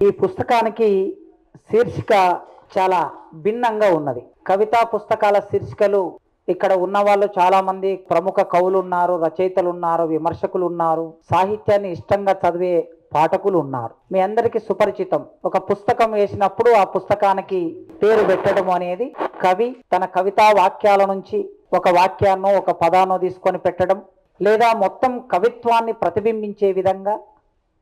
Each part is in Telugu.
ఈ పుస్తకానికి శీర్షిక చాలా భిన్నంగా ఉన్నది. కవితా పుస్తకాల శీర్షికలు ఇక్కడ ఉన్న వాళ్ళు చాలా మంది ప్రముఖ కవులు ఉన్నారు, రచయితలు ఉన్నారు, విమర్శకులు ఉన్నారు, సాహిత్యాన్ని ఇష్టంగా చదివే పాఠకులు ఉన్నారు. మీ అందరికీ సుపరిచితం. ఒక పుస్తకం వేసినప్పుడు ఆ పుస్తకానికి పేరు పెట్టడం అనేది కవి తన కవితా వాక్యాల నుంచి ఒక వాక్యాన్నో ఒక పదాన్నో తీసుకొని పెట్టడం, లేదా మొత్తం కవిత్వాన్ని ప్రతిబింబించే విధంగా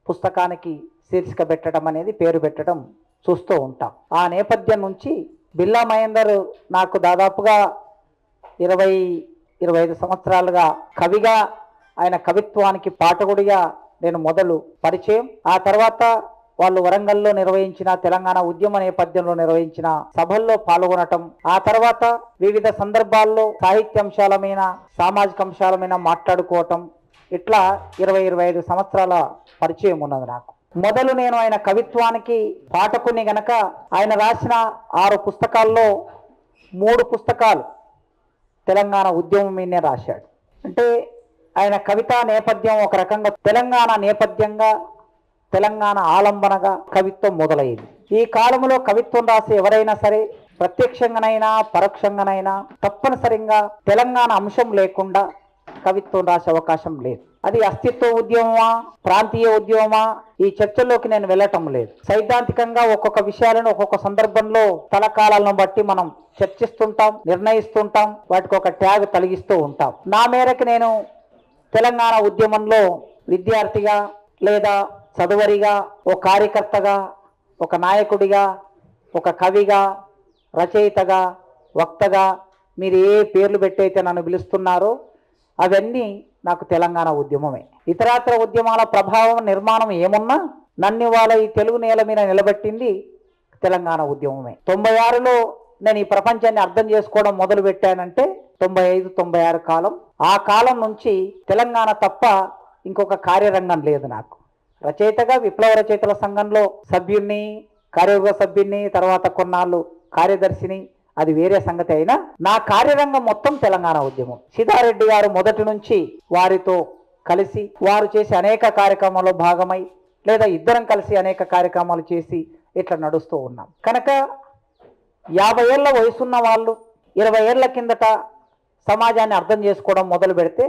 పుస్తకానికి శీర్షిక పెట్టడం అనేది పేరు పెట్టడం చూస్తూ ఉంటాం. ఆ నేపథ్యం నుంచి బిర్లా మహేందర్ నాకు దాదాపుగా 20-25 సంవత్సరాలుగా కవిగా, ఆయన కవిత్వానికి పాఠకుడిగా నేను మొదలు పరిచయం. ఆ తర్వాత వాళ్ళు వరంగల్లో నిర్వహించిన తెలంగాణ ఉద్యమ నేపథ్యంలో నిర్వహించిన సభల్లో పాల్గొనటం, ఆ తర్వాత వివిధ సందర్భాల్లో సాహిత్య అంశాల మీద, సామాజిక అంశాల మీద మాట్లాడుకోవటం, ఇట్లా 20-25 సంవత్సరాల పరిచయం ఉన్నది నాకు. మొదలు నేను ఆయన కవిత్వానికి పాఠకుని గనక ఆయన రాసిన 6 పుస్తకాల్లో 3 పుస్తకాలు తెలంగాణ ఉద్యమం మీదనే రాశాడు. అంటే ఆయన కవితా నేపథ్యం ఒక రకంగా తెలంగాణ నేపథ్యంగా, తెలంగాణ ఆలంబనగా కవిత్వం మొదలైంది. ఈ కాలంలో కవిత్వం రాసే ఎవరైనా సరే ప్రత్యక్షంగానైనా పరోక్షంగానైనా తప్పనిసరిగా తెలంగాణ అంశం లేకుండా కవిత్వం రాసే అవకాశం లేదు. అది అస్తిత్వ ఉద్యమమా, ప్రాంతీయ ఉద్యమమా, ఈ చర్చల్లోకి నేను వెళ్ళటం లేదు. సైద్ధాంతికంగా ఒక్కొక్క విషయాలను ఒక్కొక్క సందర్భంలో తలకాలను బట్టి మనం చర్చిస్తుంటాం, నిర్ణయిస్తుంటాం, వాటికి ఒక ట్యాగ్ తొలగిస్తూ ఉంటాం. నా మేరకు నేను తెలంగాణ ఉద్యమంలో విద్యార్థిగా, లేదా చదువరిగా, ఒక కార్యకర్తగా, ఒక నాయకుడిగా, ఒక కవిగా, రచయితగా, వక్తగా, మీరు ఏ పేర్లు పెట్టయితే నన్ను పిలుస్తున్నారో అవన్నీ నాకు తెలంగాణ ఉద్యమమే. ఇతరాత్ర ఉద్యమాల ప్రభావం, నిర్మాణం ఏమున్నా నన్ను వాళ్ళ ఈ తెలుగు నేల మీద నిలబెట్టింది తెలంగాణ ఉద్యమమే. 96లో నేను ఈ ప్రపంచాన్ని అర్థం చేసుకోవడం మొదలు పెట్టానంటే 95-96 కాలం. ఆ కాలం నుంచి తెలంగాణ తప్ప ఇంకొక కార్యరంగం లేదు నాకు. రచయితగా విప్లవ రచయితల సంఘంలో సభ్యుణ్ణి, కార్యవర్గ సభ్యుణ్ణి, తర్వాత కొన్నాళ్ళు కార్యదర్శిని, అది వేరే సంగతి అయినా నా కార్యరంగం మొత్తం తెలంగాణ ఉద్యమం. సీతారెడ్డి గారు మొదటి నుంచి వారితో కలిసి వారు చేసి అనేక కార్యక్రమాల్లో భాగమై, లేదా ఇద్దరం కలిసి అనేక కార్యక్రమాలు చేసి ఇట్లా నడుస్తూ ఉన్నాం. కనుక 50 ఏళ్ల వయసున్న వాళ్ళు 20 ఏళ్ల కిందట సమాజాన్ని అర్థం చేసుకోవడం మొదలు పెడితే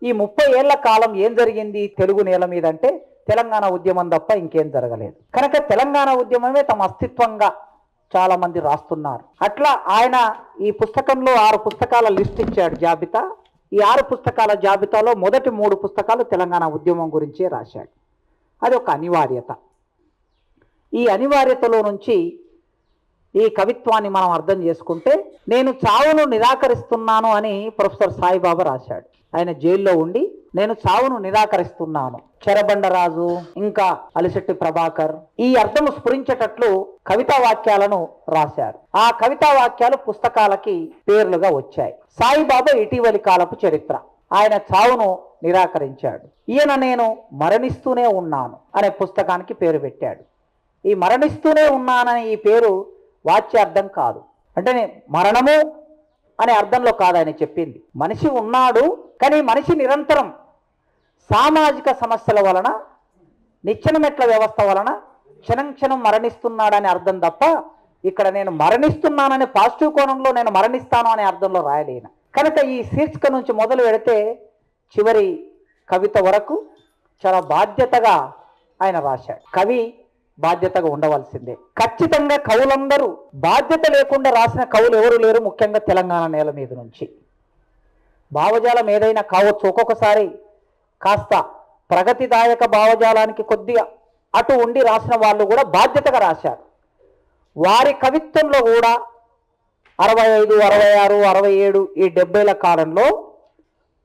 ఈ 30 ఏళ్ల కాలం ఏం జరిగింది తెలుగు నేల మీద అంటే తెలంగాణ ఉద్యమం తప్ప ఇంకేం జరగలేదు. కనుక తెలంగాణ ఉద్యమమే తమ అస్తిత్వంగా చాలా మంది రాస్తున్నారు. అట్లా ఆయన ఈ పుస్తకంలో 6 పుస్తకాల లిస్ట్ ఇచ్చాడు, జాబితా. ఈ 6 పుస్తకాల జాబితాలో మొదటి 3 పుస్తకాలు తెలంగాణ ఉద్యమం గురించే రాశాడు. అది ఒక అనివార్యత. ఈ అనివార్యతలో నుంచి ఈ కవిత్వాన్ని మనం అర్థం చేసుకుంటే, నేను చావును నిరాకరిస్తున్నాను అని ప్రొఫెసర్ సాయిబాబా రాశాడు. ఆయన జైల్లో ఉండి నేను చావును నిరాకరిస్తున్నాను, చెరబండరాజు, ఇంకా అలిశెట్టి ప్రభాకర్, ఈ అర్థం స్ఫురించేటట్లు కవితా వాక్యాలను రాశారు. ఆ కవితా వాక్యాలు పుస్తకాలకి పేర్లుగా వచ్చాయి. సాయిబాబా ఇటీవలి కాలపు చరిత్ర, ఆయన చావును నిరాకరించాడు. ఈయన నేను మరణిస్తూనే ఉన్నాను అనే పుస్తకానికి పేరు పెట్టాడు. ఈ మరణిస్తూనే ఉన్నానని ఈ పేరు వాచ్యార్థం కాదు, అంటే మరణము అనే అర్థంలో కాదు ఆయన చెప్పింది. మనిషి ఉన్నాడు, కానీ మనిషి నిరంతరం సామాజిక సమస్యల వలన, నిచ్చెనమెట్ల వ్యవస్థ వలన క్షణం క్షణం మరణిస్తున్నాడనే అర్థం తప్ప ఇక్కడ నేను మరణిస్తున్నానని పాజిటివ్ కోణంలో నేను మరణిస్తాను అనే అర్థంలో రాయలేను. కనుక ఈ శీర్షిక నుంచి మొదలు పెడితే చివరి కవిత వరకు చాలా బాధ్యతగా ఆయన రాశాడు. కవి బాధ్యతగా ఉండవలసిందే. ఖచ్చితంగా కవులందరూ బాధ్యత లేకుండా రాసిన కవులు ఎవరు లేరు, ముఖ్యంగా తెలంగాణ నేల మీద నుంచి. భావజాలం ఏదైనా కావచ్చు, ఒక్కొక్కసారి కాస్త ప్రగతిదాయక భావజాలానికి కొద్దిగా అటు ఉండి రాసిన వాళ్ళు కూడా బాధ్యతగా రాశారు. వారి కవిత్వంలో కూడా 65, 66, 67 ఈ 70ల కాలంలో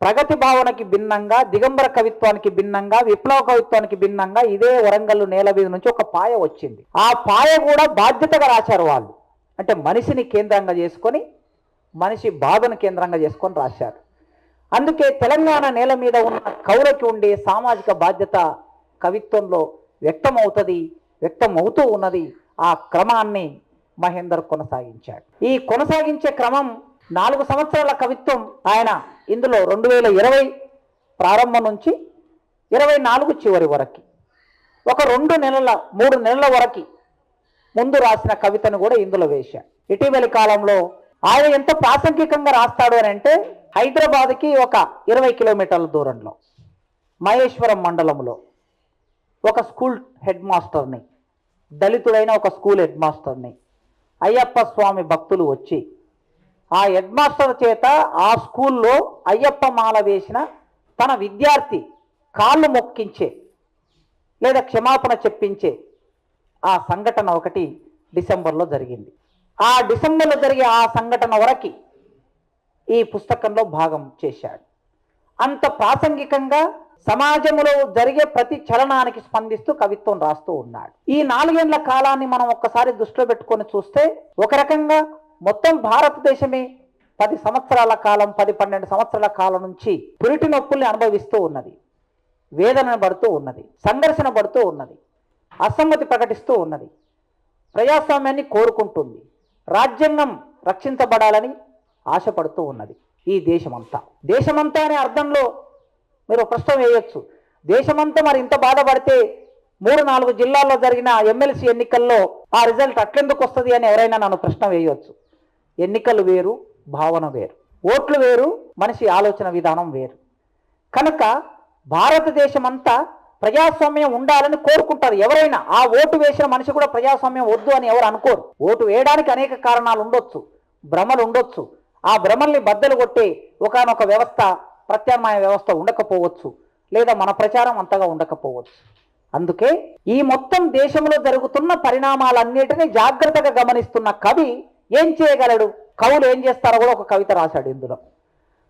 ప్రగతి భావనకి భిన్నంగా, దిగంబర కవిత్వానికి భిన్నంగా, విప్లవ కవిత్వానికి భిన్నంగా ఇదే వరంగల్లు నేల మీద నుంచి ఒక పాయ వచ్చింది. ఆ పాయ కూడా బాధ్యతగా రాశారు వాళ్ళు. అంటే మనిషిని కేంద్రంగా చేసుకొని, మనిషి బాధను కేంద్రంగా చేసుకొని రాశారు. అందుకే తెలంగాణ నేల మీద ఉన్న కవులకి ఉండే సామాజిక బాధ్యత కవిత్వంలో వ్యక్తమవుతూ ఉన్నది. ఆ క్రమాన్ని మహేందర్ కొనసాగించాడు. ఈ కొనసాగించే క్రమం 4 సంవత్సరాల కవిత్వం ఆయన ఇందులో 2020 ప్రారంభం నుంచి 24 చివరి వరకు, ఒక 2 నెలల 3 నెలల వరకు ముందు రాసిన కవితను కూడా ఇందులో వేశాడు. ఇటీవలి కాలంలో ఆయన ఎంత ప్రాసంగికంగా రాస్తాడు అని అంటే, హైదరాబాద్కి ఒక 20 కిలోమీటర్ల దూరంలో మహేశ్వరం మండలంలో ఒక స్కూల్ హెడ్ మాస్టర్ని, దళితుడైన ఒక స్కూల్ హెడ్ మాస్టర్ని అయ్యప్ప స్వామి భక్తులు వచ్చి ఆ హెడ్ మాస్టర్ చేత ఆ స్కూల్లో అయ్యప్ప మాల వేసిన తన విద్యార్థి కాళ్ళు మొక్కించే లేదా క్షమాపణ చెప్పించే ఆ సంఘటన ఒకటి డిసెంబర్లో జరిగింది. ఆ డిసెంబర్లో జరిగే ఆ సంఘటన వరకు ఈ పుస్తకంలో భాగం చేశాడు. అంత ప్రాసంగికంగా సమాజంలో జరిగే ప్రతి చలనానికి స్పందిస్తూ కవిత్వం రాస్తూ ఉన్నాడు. ఈ 4 ఏళ్ల కాలాన్ని మనం ఒక్కసారి దృష్టిలో పెట్టుకొని చూస్తే, ఒక రకంగా మొత్తం భారతదేశమే 10 సంవత్సరాల కాలం, 10-12 సంవత్సరాల కాలం నుంచి పురిటి నొప్పుల్ని అనుభవిస్తూ ఉన్నది, వేదన పడుతూ ఉన్నది, సంఘర్షణ పడుతూ ఉన్నది, అసమ్మతి ప్రకటిస్తూ ఉన్నది, ప్రజాస్వామ్యాన్ని కోరుకుంటుంది, రాజ్యాంగం రక్షించబడాలని ఆశపడుతూ ఉన్నది. ఈ దేశమంతా దేశమంతా అనే అర్థంలో మీరు ప్రశ్న వేయొచ్చు. దేశమంతా మరి ఇంత బాధపడితే 3-4 జిల్లాల్లో జరిగిన ఎమ్మెల్సీ ఎన్నికల్లో ఆ రిజల్ట్ అట్లెందుకు వస్తుంది అని ఎవరైనా నన్ను ప్రశ్న వేయవచ్చు. ఎన్నికలు వేరు, భావన వేరు, ఓట్లు వేరు, మనిషి ఆలోచన విధానం వేరు. కనుక భారతదేశం అంతా ప్రజాస్వామ్యం ఉండాలని కోరుకుంటారు ఎవరైనా. ఆ ఓటు వేసిన మనిషి కూడా ప్రజాస్వామ్యం వద్దు అని ఎవరు అనుకోరు. ఓటు వేయడానికి అనేక కారణాలు ఉండొచ్చు, భ్రమలు ఉండొచ్చు. ఆ భ్రమల్ని బద్దలు కొట్టే ఒకానొక వ్యవస్థ, ప్రత్యామ్నాయ వ్యవస్థ ఉండకపోవచ్చు, లేదా మన ప్రచారం అంతగా ఉండకపోవచ్చు. అందుకే ఈ మొత్తం దేశంలో జరుగుతున్న పరిణామాలన్నిటినీ జాగ్రత్తగా గమనిస్తున్న కవి ఏం చేయగలడు, కవులు ఏం చేస్తారో కూడా ఒక కవిత రాశాడు. ఇందులో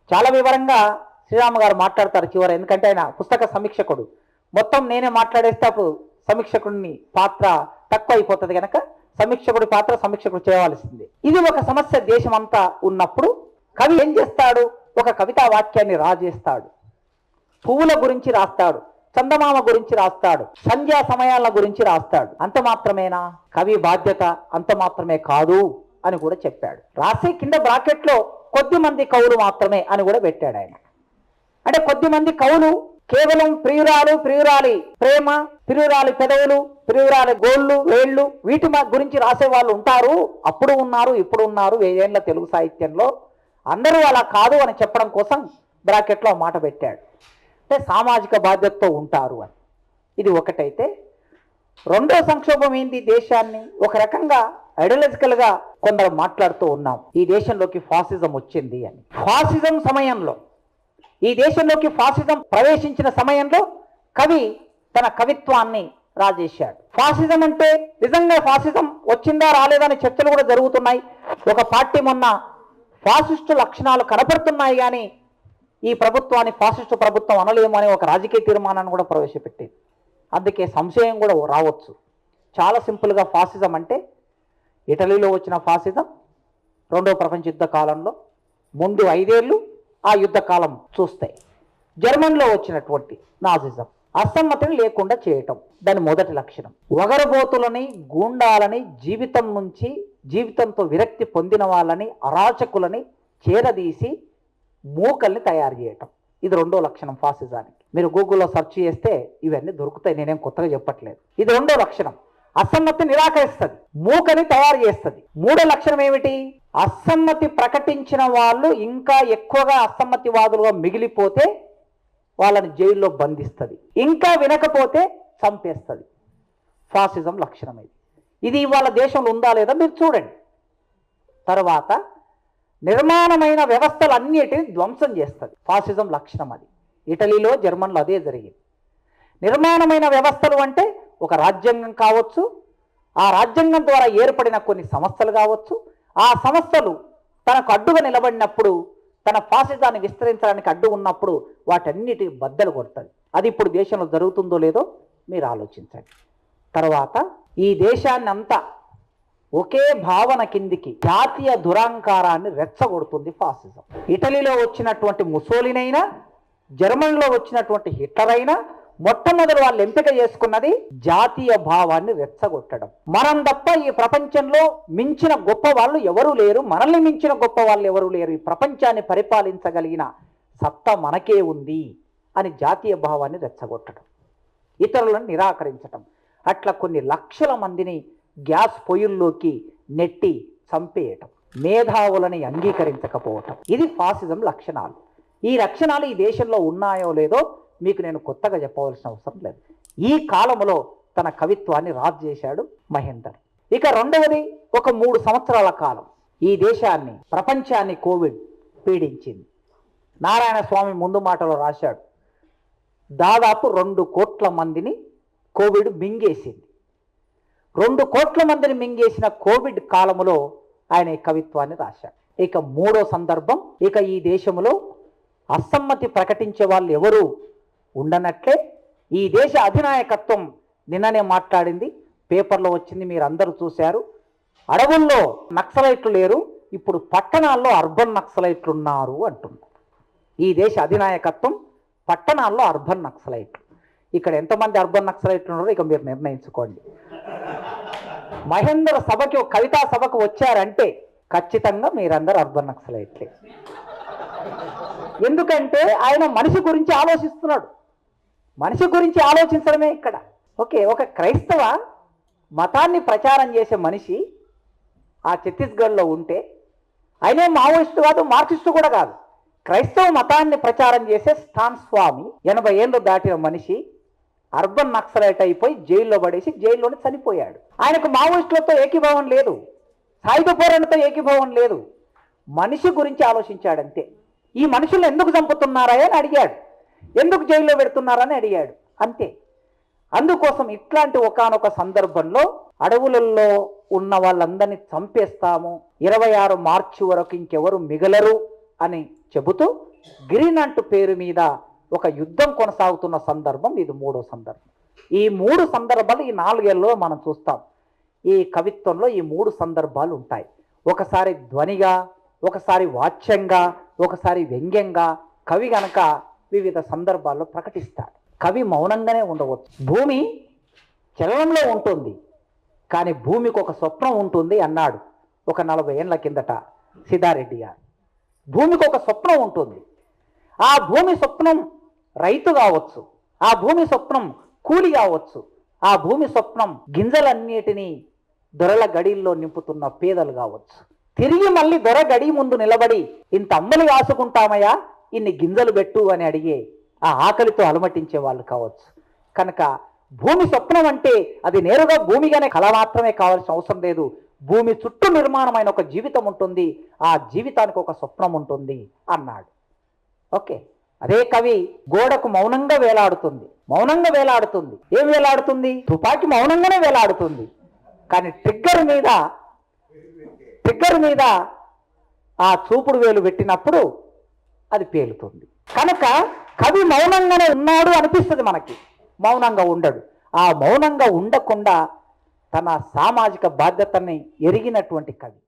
చాలా వివరంగా శ్రీరామ్ గారు మాట్లాడతారు చివర, ఎందుకంటే ఆయన పుస్తక సమీక్షకుడు. మొత్తం నేనే మాట్లాడేస్తే అప్పుడు సమీక్షకుడిని పాత్ర తక్కువ అయిపోతుంది కనుక సమీక్షకుడి పాత్ర సమీక్షకుడు చేయవలసింది. ఇది ఒక సమస్య దేశమంతా ఉన్నప్పుడు కవి ఏం చేస్తాడు, ఒక కవితా వాక్యాన్ని రాజేస్తాడు. పువ్వుల గురించి రాస్తాడు, చందమామ గురించి రాస్తాడు, సంధ్యా సమయాల గురించి రాస్తాడు. అంత మాత్రమేనా? కవి బాధ్యత అంత మాత్రమే కాదు అని కూడా చెప్పాడు. రాసే కింద బ్రాకెట్లో కొద్ది మంది కవులు మాత్రమే అని కూడా పెట్టాడు ఆయన. అంటే కొద్ది మంది కవులు కేవలం ప్రియురాలి ప్రేమ, ప్రియురాలి పెదవులు, ప్రియురాలి గోళ్ళు వేళ్ళు, వీటి గురించి రాసే వాళ్ళు ఉంటారు, అప్పుడు ఉన్నారు, ఇప్పుడు ఉన్నారు 1000 ఏళ్ల తెలుగు సాహిత్యంలో. అందరూ అలా కాదు అని చెప్పడం కోసం బ్రాకెట్లో మాట పెట్టాడు. అంటే సామాజిక బాధ్యతతో ఉంటారు అని. ఇది ఒకటైతే, రెండో సంక్షోభం ఏంటి, దేశాన్ని ఒక రకంగా ఐడియాలజికల్గా కొందరు మాట్లాడుతూ ఉన్నాం, ఈ దేశంలోకి ఫాసిజం వచ్చింది అని. ఫాసిజం సమయంలో, ఈ దేశంలోకి ఫాసిజం ప్రవేశించిన సమయంలో కవి తన కవిత్వాన్ని రాజేశాడు. ఫాసిజం అంటే నిజంగా ఫాసిజం వచ్చిందా రాలేదని చర్చలు కూడా జరుగుతున్నాయి. ఒక పార్టీ మొన్న ఫాసిస్టు లక్షణాలు కనపడుతున్నాయి కానీ ఈ ప్రభుత్వాన్ని ఫాసిస్టు ప్రభుత్వం అనలేము అనే ఒక రాజకీయ తీర్మానాన్ని కూడా ప్రవేశపెట్టింది. అందుకే సంశయం కూడా రావచ్చు. చాలా సింపుల్గా ఫాసిజం అంటే ఇటలీలో వచ్చిన ఫాసిజం, రెండవ ప్రపంచ యుద్ధ కాలంలో ముందు 5 ఏళ్ళు ఆ యుద్ధ కాలం చూస్తాయి. జర్మన్లో వచ్చినటువంటి నాజిజం అసమ్మతిని లేకుండా చేయటం దాని మొదటి లక్షణం. వగరబోతులని, గూండాలని, జీవితంతో విరక్తి పొందిన వాళ్ళని, అరాచకులని చేరదీసి మూకల్ని తయారు చేయటం, ఇది రెండో లక్షణం ఫాసిజానికి. మీరు గూగుల్లో సెర్చ్ చేస్తే ఇవన్నీ దొరుకుతాయి, నేనేం కొత్తగా చెప్పట్లేదు. ఇది రెండో లక్షణం. అసమ్మతి నిరాకరిస్తుంది, మూకని తయారు చేస్తుంది. మూడో లక్షణం ఏమిటి, అసమ్మతి ప్రకటించిన వాళ్ళు ఇంకా ఎక్కువగా అసమ్మతివాదులుగా మిగిలిపోతే వాళ్ళని జైల్లో బంధిస్తుంది, ఇంకా వినకపోతే చంపేస్తుంది. ఫాసిజం లక్షణం ఇది. ఇది ఇవాళ దేశంలో ఉందా లేదా మీరు చూడండి. తర్వాత నిర్మాణమైన వ్యవస్థలన్నిటిని ధ్వంసం చేస్తుంది, ఫాసిజం లక్షణం అది. ఇటలీలో, జర్మన్లో అదే జరిగింది. నిర్మాణమైన వ్యవస్థలు అంటే ఒక రాజ్యాంగం కావచ్చు, ఆ రాజ్యాంగం ద్వారా ఏర్పడిన కొన్ని సంస్థలు కావచ్చు, ఆ సంస్థలు తనకు అడ్డుగా నిలబడినప్పుడు, తన ఫాసిజాన్ని విస్తరించడానికి అడ్డు ఉన్నప్పుడు వాటన్నిటి బద్దలు కొడుతుంది. అది ఇప్పుడు దేశంలో జరుగుతుందో లేదో మీరు ఆలోచించండి. తర్వాత ఈ దేశాన్ని అంతా ఒకే భావన కిందికి జాతీయ దురాంకారాన్ని రెచ్చగొడుతుంది ఫాసిజం. ఇటలీలో వచ్చినటువంటి ముసోలిని అయినా, జర్మనీలో వచ్చినటువంటి హిట్లర్ అయినా మొట్టమొదటి వాళ్ళు ఎంపిక చేసుకున్నది జాతీయ భావాన్ని రెచ్చగొట్టడం. మనం తప్ప ఈ ప్రపంచంలో మించిన గొప్ప వాళ్ళు ఎవరూ లేరు, మనల్ని మించిన గొప్ప వాళ్ళు ఎవరూ లేరు, ఈ ప్రపంచాన్ని పరిపాలించగలిగిన సత్తా మనకే ఉంది అని జాతీయ భావాన్ని రెచ్చగొట్టడం, ఇతరులను నిరాకరించటం. అట్లా కొన్ని లక్షల మందిని గ్యాస్ పొయ్యిల్లోకి నెట్టి చంపేయటం, మేధావులని అంగీకరించకపోవటం, ఇది ఫాసిజం లక్షణాలు. ఈ లక్షణాలు ఈ దేశంలో ఉన్నాయో లేదో మీకు నేను కొత్తగా చెప్పవలసిన అవసరం లేదు. ఈ కాలంలో తన కవిత్వాన్ని రాజు చేశాడు మహేందర్. ఇక రెండవది, ఒక 3 సంవత్సరాల కాలం ఈ దేశాన్ని, ప్రపంచాన్ని కోవిడ్ పీడించింది. నారాయణ స్వామి ముందు మాటలో రాశాడు, దాదాపు 2 కోట్ల మందిని కోవిడ్ మింగేసింది. 2 కోట్ల మందిని మింగేసిన కోవిడ్ కాలంలో ఆయన ఈ కవిత్వాన్ని రాశాడు. ఇక 3వ సందర్భం, ఇక ఈ దేశంలో అసమ్మతి ప్రకటించే వాళ్ళు ఎవరు ఉండనట్లే ఈ దేశ అధినాయకత్వం నిన్ననే మాట్లాడింది, పేపర్లో వచ్చింది, మీరు అందరూ చూశారు. అడవుల్లో నక్సలైట్లు లేరు, ఇప్పుడు పట్టణాల్లో అర్బన్ నక్సలైట్లు ఉన్నారు అంటున్నారు. ఈ దేశ అధినాయకత్వం పట్టణాల్లో అర్బన్ నక్సలైట్లు. ఇక్కడ ఎంతమంది అర్బన్ నక్సలైట్లు ఉన్నారో ఇక మీరు నిర్ణయించుకోండి. మహేందర్ సభకి, కవితా సభకు వచ్చారంటే ఖచ్చితంగా మీరందరూ అర్బన్ నక్సలైట్లే. ఎందుకంటే ఆయన మనిషి గురించి ఆలోచిస్తున్నాడు. మనిషి గురించి ఆలోచించడమే ఇక్కడ. ఓకే, ఒక క్రైస్తవ మతాన్ని ప్రచారం చేసే మనిషి ఆ ఛత్తీస్గఢ్లో ఉంటే, ఆయనే మావోయిస్టు కాదు, మార్క్సిస్టు కూడా కాదు, క్రైస్తవ మతాన్ని ప్రచారం చేసే స్టాన్ స్వామి 80 ఏళ్ళు దాటిన మనిషి అర్బన్ నక్సలైట్ అయిపోయి జైల్లో పడేసి జైల్లోనే చనిపోయాడు. ఆయనకు మావోయిస్టులతో ఏకీభావం లేదు, సాయుధ పోరాటంతో ఏకీభావం లేదు, మనిషి గురించి ఆలోచించాడంతే. ఈ మనుషులను ఎందుకు చంపుతున్నారా అని అడిగాడు, ఎందుకు జైల్లో పెడుతున్నారని అడిగాడు, అంతే. అందుకోసం ఇట్లాంటి ఒకానొక సందర్భంలో అడవులలో ఉన్న వాళ్ళందరినీ చంపేస్తాము, 26 మార్చి వరకు ఇంకెవరు మిగలరు అని చెబుతూ గ్రీన్లాండ్ పేరు మీద ఒక యుద్ధం కొనసాగుతున్న సందర్భం ఇది 3వ సందర్భం. ఈ 3 సందర్భాలు ఈ 4 ఏళ్ళలో మనం చూస్తాం. ఈ కవిత్వంలో ఈ 3 సందర్భాలు ఉంటాయి. ఒకసారి ధ్వనిగా, ఒకసారి వాచ్యంగా, ఒకసారి వ్యంగ్యంగా కవి గనక వివిధ సందర్భాల్లో ప్రకటిస్తాడు. కవి మౌనంగానే ఉండవచ్చు. భూమి చలనంలో ఉంటుంది, కానీ భూమికి ఒక స్వప్నం ఉంటుంది అన్నాడు ఒక 40 ఏళ్ల కిందట సిద్ధారెడ్డి గారు. భూమికి ఒక స్వప్నం ఉంటుంది. ఆ భూమి స్వప్నం రైతు కావచ్చు, ఆ భూమి స్వప్నం కూలి కావచ్చు, ఆ భూమి స్వప్నం గింజలన్నిటినీ దొరల గడిల్లో నింపుతున్న పేదలు కావచ్చు. తిరిగి మళ్ళీ దొర గడి ముందు నిలబడి ఇంత అమ్మలు కాసుకుంటామయ్యా, ఇన్ని గింజలు పెట్టు అని అడిగే ఆ ఆకలితో అలమటించే వాళ్ళు కావచ్చు. కనుక భూమి స్వప్నం అంటే అది నేరుగా భూమిగానే కళ మాత్రమే కావాల్సిన అవసరం లేదు. భూమి చుట్టూ నిర్మాణమైన ఒక జీవితం ఉంటుంది, ఆ జీవితానికి ఒక స్వప్నం ఉంటుంది అన్నాడు. ఓకే, అదే కవి గోడకు మౌనంగా వేలాడుతుంది, మౌనంగా వేలాడుతుంది. ఏం వేలాడుతుంది? తుపాకీ మౌనంగానే వేలాడుతుంది, కానీ ట్రిగ్గర్ మీద ఆ చూపుడు వేలు పెట్టినప్పుడు అది పేలుతుంది. కనుక కవి మౌనంగానే ఉన్నాడు అనిపిస్తుంది మనకి, మౌనంగా ఉండడు. ఆ మౌనంగా ఉండకుండా తన సామాజిక బాధ్యతని ఎరిగినటువంటి కవి.